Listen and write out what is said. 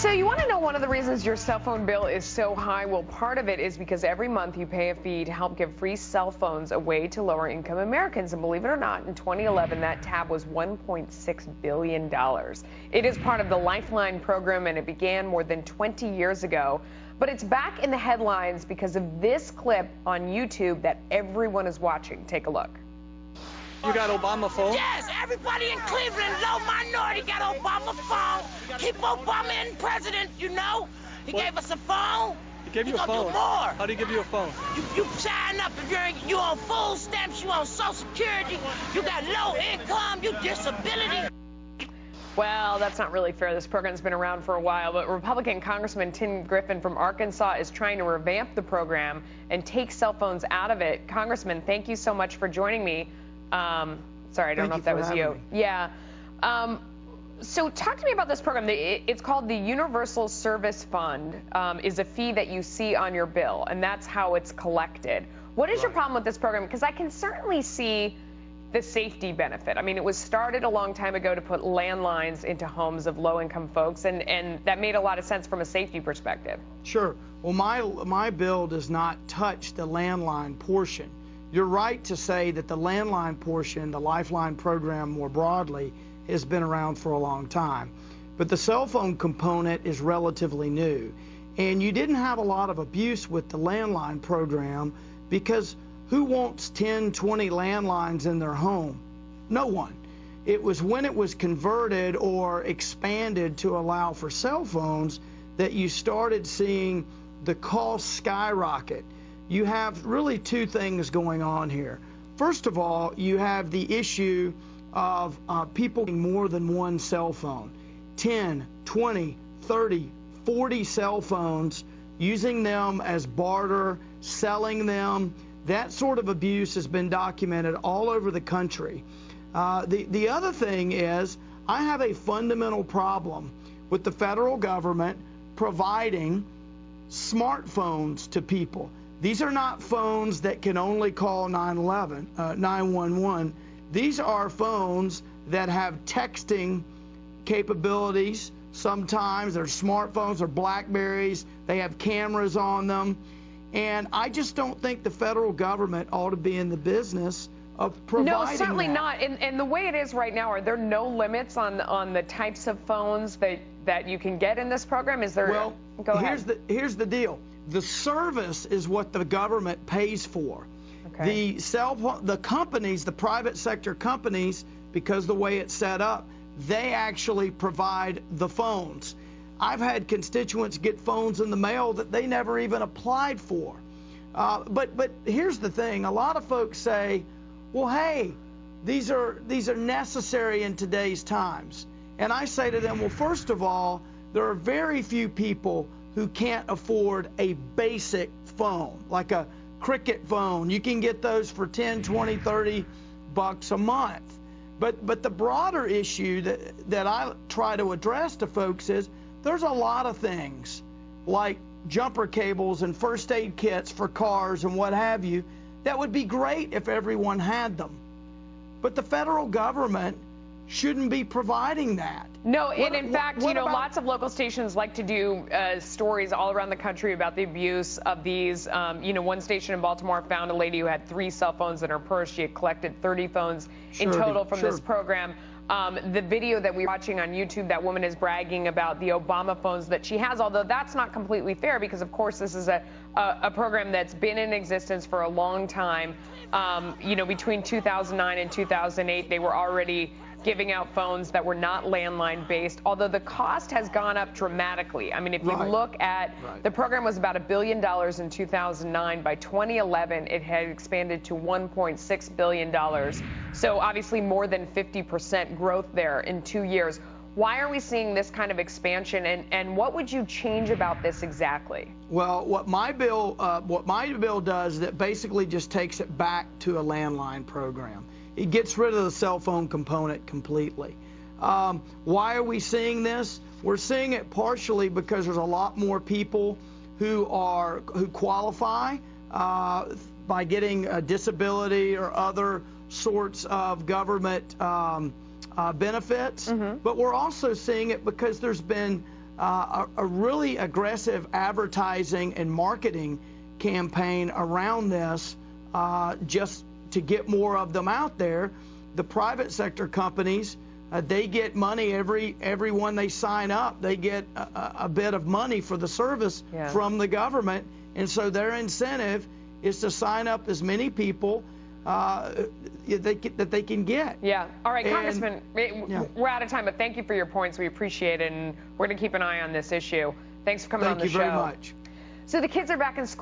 So you want to know one of the reasons your cell phone bill is so high? Well, part of it is because every month you pay a fee to help give free cell phones away to lower income Americans. And believe it or not, in 2011, that tab was $1.6 billion. It is part of the Lifeline program, and it began more than 20 years ago. But it's back in the headlines because of this clip on YouTube that everyone is watching. Take a look. You got Obama phone? Yes, everybody in Cleveland, low minority, got Obama phone. Keep Obama in president, you know. He gave us a phone. He gave you a phone? Do more. How do you give you a phone? You sign up if you on food stamps, you on Social Security, you got low income, you disability. Well, that's not really fair. This program's been around for a while, but Republican Congressman Tim Griffin from Arkansas is trying to revamp the program and take cell phones out of it. Congressman, thank you so much for joining me. Sorry, I don't know if that was you. Yeah. So talk to me about this program. It's called the Universal Service Fund, is a fee that you see on your bill, and that's how it's collected. What is your problem with this program? Because I can certainly see the safety benefit. I mean, it was started a long time ago to put landlines into homes of low-income folks, and that made a lot of sense from a safety perspective. Sure. Well, my bill does not touch the landline portion. You're right to say that the landline portion, the Lifeline program more broadly, has been around for a long time. But the cell phone component is relatively new. And you didn't have a lot of abuse with the landline program because who wants 10, 20 landlines in their home? No one. It was when it was converted or expanded to allow for cell phones that you started seeing the cost skyrocket. You have really two things going on here. First of all, you have the issue of people having more than one cell phone. 10, 20, 30, 40 cell phones, using them as barter, selling them. That sort of abuse has been documented all over the country. The other thing is, I have a fundamental problem with the federal government providing smartphones to people. These are not phones that can only call 911. These are phones that have texting capabilities. Sometimes they're smartphones or Blackberries. They have cameras on them. And I just don't think the federal government ought to be in the business of providing No, certainly that. not. And the way it is right now, are there no limits on the types of phones that you can get in this program? Is there? Well, go ahead. Here's the deal. The service is what the government pays for. Okay. The companies, the private sector companies, because the way it's set up, they actually provide the phones. I've had constituents get phones in the mail that they never even applied for. But here's the thing. A lot of folks say, well, hey, these are necessary in today's times. And I say to them, well, first of all, there are very few people who can't afford a basic phone, like a Cricket phone. You can get those for 10, 20, 30 bucks a month. But the broader issue that I try to address to folks is there's a lot of things like jumper cables and first aid kits for cars and what have you that would be great if everyone had them. But the federal government shouldn't be providing that. No, and in fact, you know, lots of local stations like to do stories all around the country about the abuse of these. You know, one station in Baltimore found a lady who had 3 cell phones in her purse. She had collected 30 phones in total from this program. The video that we're watching on YouTube, that woman is bragging about the Obama phones that she has, although that's not completely fair because, of course, this is a program that's been in existence for a long time. You know, between 2009 and 2008, they were already giving out phones that were not landline based, although the cost has gone up dramatically. I mean, if you look at the program was about $1 billion in 2009. By 2011, it had expanded to $1.6 billion. So obviously more than 50% growth there in 2 years. Why are we seeing this kind of expansion, and what would you change about this exactly? Well, what my bill does is it basically just takes it back to a landline program. It gets rid of the cell phone component completely. Why are we seeing this? We're seeing it partially because there's a lot more people who qualify by getting a disability or other sorts of government benefits. But we're also seeing it because there's been a really aggressive advertising and marketing campaign around this, just to get more of them out there. The private sector companies, they get money every one they sign up. They get a bit of money for the service from the government, and so their incentive is to sign up as many people that they can get. Yeah. All right, Congressman, we're out of time, but thank you for your points. We appreciate it, and we're going to keep an eye on this issue. Thanks for coming on the show. Thank you very much. So the kids are back in school.